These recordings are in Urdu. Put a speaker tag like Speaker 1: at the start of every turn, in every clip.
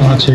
Speaker 1: 5-6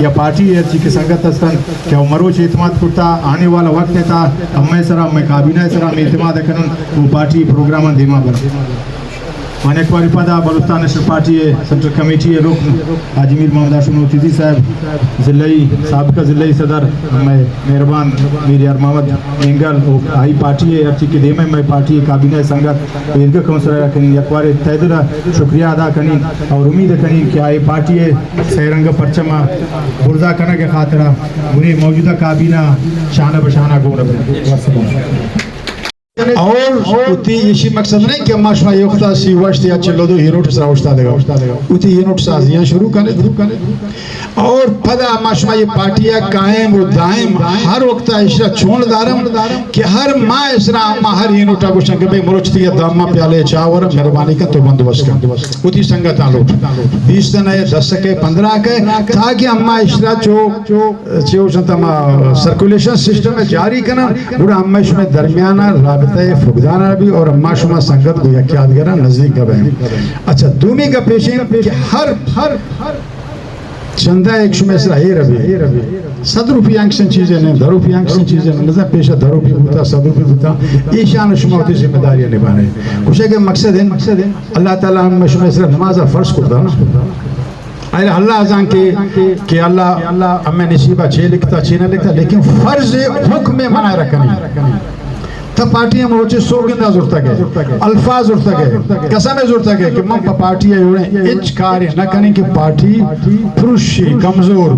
Speaker 1: یا پارٹی ہے کی سنگت استن کہ مروچ اعتماد کرتا آنے والا وقت تھا ہمیں سرا میں کابینہ سرا میں اعتماد کرن وہ پارٹی پروگرام دیما بنا مانے کواری پدا Balochistan national party central committee رکن حاجی میر محمد ہاشم نوتیزی صاحب ضلعی سابقہ ضلعی صدر میں مہربان میر یار محمد مینگل آئی پارٹی ہے ارچی کے دیمے میں پارٹی کابینہ سنگت ویدگا کونسلر کنی یکوار تیدرہ شکریہ ادا کنی اور امید کنی کہ آئی پارٹی سیرنگ پرچمہ برزا کرنے کے خاطرہ انہیں موجودہ کابینہ شانہ بشانہ گونہ بنا اور اتی اسی مقصد نہیں کہ ماشما یوکتا سی وشت یا چلو دو یونٹ سرا وشتا دے گا اتی یونٹ سازیاں شروع کرنے اور پدا ماشما یہ پارٹیاں قائم و دائم ہر وقت اشرا چھوڑ دارم کہ ہر ماہ اسرا اما ہر یونٹا کو شنکر بھئی مروچتی ہے داما پیالے چاور مہربانی کا تو بندوبست کر اتی سنگتاں لوٹ 20 دن ہے 10 کے 15 کے تاکہ اما اشرا چو شنتا سرکولیشن سسٹم میں جاری کرنا بڑا اما اس میں درمیانہ رابطہ فقدانہ بھی اور اما شما سنگت کو یکیاد گرہ نزدیک کا بہن اچھا دومی کا پیشیں کہ ہر چندہ ایک شما اسرا ہے ربی 100 روپی انکشن چیزیں نہیں 10 روپی انکشن چیزیں نہیں نظر پیشہ 10 روپی بوتا 100 روپی بوتا یہ شان شما ہوتی ذمہ داریاں نبانے کچھ ہے کہ مقصد ہے اللہ تعالیٰ ہم شما اسرا نمازہ فرض کرتا نا اے اللہ ازان کہ اللہ ہمیں نصیبہ چھے لکھتا چھے نہ لکھتا لیکن فرض حکم میں منع رکھنی تا پارٹیاں مروچے سوگندہ زورتا گئے الفاظ زورتا گئے قسمیں زورتا گئے کہ من پا پارٹیاں یوڑیں اچ کاری نہ کریں کہ پارٹی پروشی کمزور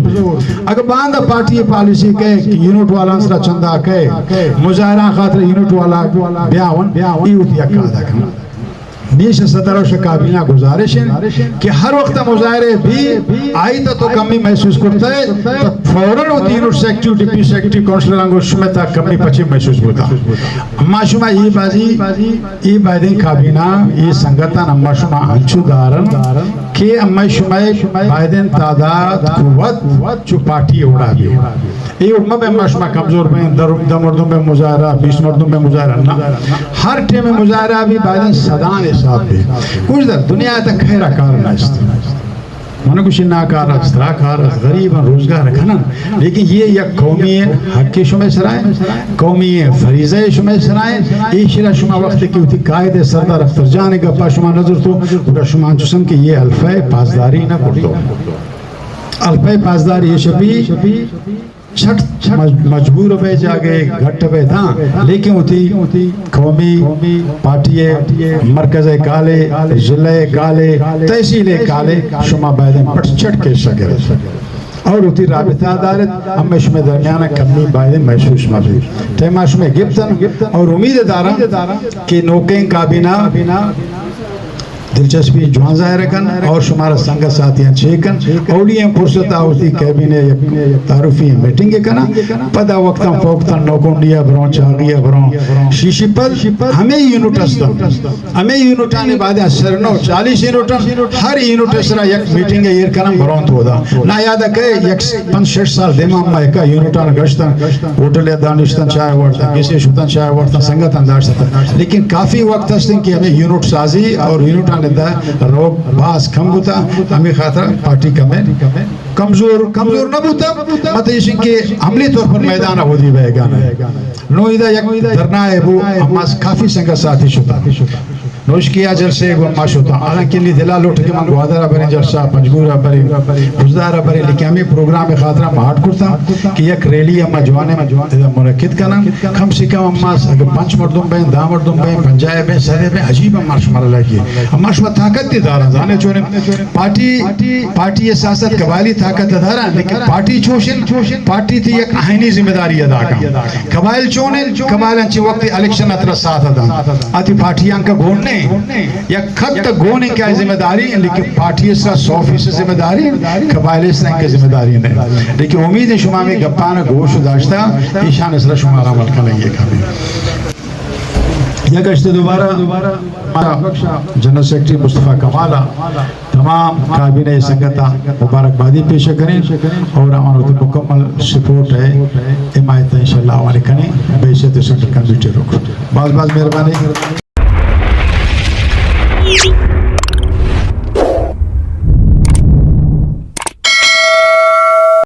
Speaker 1: اگر باندھا پارٹی پالیسی کہے کہ یونٹ والا انسرا چندہ کہے مظاہران خاطر یونٹ والا بیاون یہ ہوتی اکادہ کرنا بیش صدر و شکابینہ گزارش ہیں کہ ہر وقت مظاہرے بھی آئی تو کمی محسوس کرتا ہے تو فوراً ہوتی یونٹ سیکٹری ڈپی سیکٹری کونسلر انگو شمہ تا کمی پچی محسوس کرتا اما شما یہ بازی یہ بائدین کابینہ یہ سنگتان اما شما انچو دارن کہ اما شما بائدین تعداد قوت چو پارٹی اڑا بھی یہ امہ میں اما شما کمزور میں 10 مردوں میں مظاہرہ 20 مردوں میں مظاہرہ ہر ٹیم میں مظاہرہ بھی بائدین صدان حساب بھی کچھ در دنیا تک خیرہ کارنا است مانا کچھ ناکارا استراکارا غریبا روزگار رکھنا لیکن یہ یک قومی حق شما سرائے قومی فریضہ شما سرائے یہ شرح شما وقت کی ہوتی قائد سردار اختر جانے کا پا شما نظر تو بڑا شما جسم کہ یہ الفہ پاسداری نہ کرتو الفہ پاسداری یہ شبی چھٹ مجبور ہوئے جاگے گھٹ ہوئے تھا لیکن ہوتی قومی پارٹی مرکز کالے ضلع کالے تحصیل کالے شما بائدیں پٹ چھٹ کے شکر اور ہوتی رابطہ دارت ہمیں شما درمیانہ کمی بائدیں محسوس مجھے تیمہ شما گفتن اور امید دارا کہ نوکیں کابینہ دلچسپی جوان ظاہر کن اور شمارا سنگت ساتھیاں چھیکن اولیاں پرسط آوتی کیبینے تعارفی میٹنگ کنا پدا وقتا فوقتا نوکونڈیا برون چاگیا برون شیشی پل ہمیں یونٹ استا ہمیں یونٹانے بعد سرنو 40 یونٹان ہر یونٹ اسرا یک میٹنگ ایر کنم برون تو دا نا یادا کہ یک 5-6 سال دیما ہم ایکا یونٹان گشتن ہوٹل دانشتن چائے ورطن کسی شتن چائے ورطن سنگت انداشتن لیکن کافی وقت ہستن کہ ہمیں یونٹ سازی اور یونٹان روگ باس کم ہوتا ہمیں خاطر پارٹی کمزور نہ ہوتا مطلب یہ کہ عملی طور پر میدانہ ہو دی بے گانا نویدہ یک درنا ہے وہ ہماس کافی سنگا ساتھی شتا نوش کیا جلسے وہ ماش ہوتا حالانکہ لی دلال اٹھ کے من گوادرہ بری جلسہ پنجگورہ بری بزدارہ بری لیکن ہمیں پروگرام خاطرہ مہاٹ کرتا کہ یک ریلی اما جوانے منعقد کرنا کم سے کم اماس اگر 5 مردوں بین 10 مردوں بین 50 بین 100 بین عجیب اما شمار اللہ کی اما شمار طاقت دی دارا زانے چونے پارٹی سیاست قبائلی طاقت دارا لیکن پارٹی چوشن پارٹی تھی یک آئینی ذمہ داری ادا کا قبائل چونے قبائل انچی وقت الیکشن اترا ساتھ ادا آتی پارٹیاں کا گھوڑنے یا خط تک گونے کیا ذمہ داری لیکن پارٹی اس کا 100% ذمہ داری قبائل اس طرح کی ذمہ داری نہیں لیکن امید ہے شما میں گپانا گوشت داشتا ایشان اس طرح شما عمل کریں گے کبھی یا گشت دوبارہ جنرل سیکٹری مصطفیٰ کمالہ تمام کابینہ سنگتہ مبارکبادی پیش کریں اور ہمارا مکمل سپورٹ ہے حمایت انشاءاللہ ہمارے کریں بے شت سنٹر کمیٹی روک بعض مہربانی